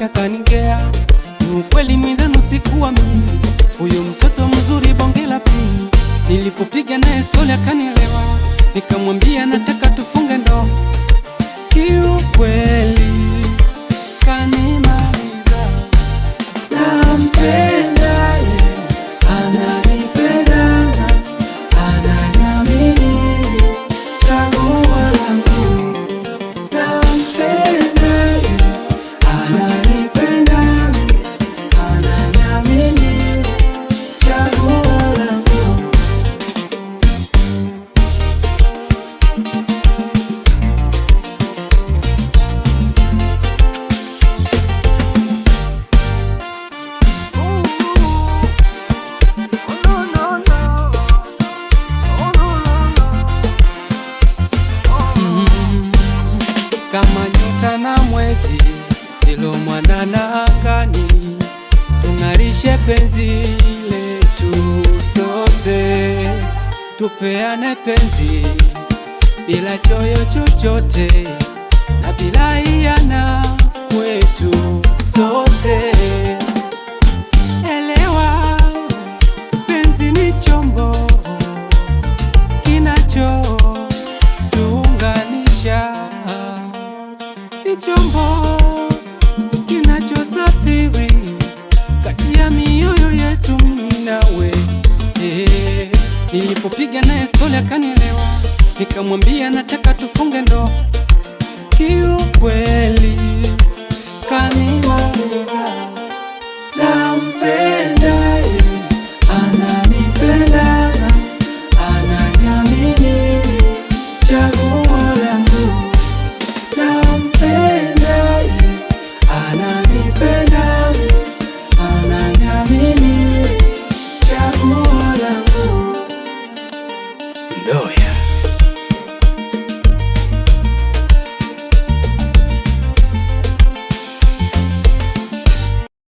alitaka ningea. Ukweli mwenzenu sikuwa mimi, huyu mtoto mzuri bonge la pili. Nilipopiga naye stori akanielewa, nikamwambia nataka tufunge ndoa. Kiukweli kanimaliza, nampenda yeye, ananipenda, ananiamini, chaguo langu. Nampenda yeye, ananipenda, ananiamini, chaguo langu. Kama nyota na mwezi zilomwanana angani, tung'arishe penzi letu sote, tupeane penzi bila choyo chochote na bila hiana kwetu sote. Elewa, penzi ni chombo kinachotuunganisha, ni chombo kinachosafiri kati ya mioyo yetu mimi nawe. Nilipopiga naye stori akanielewa, nikamwambia nataka tufunge ndoa. Kiukweli kanimaliza.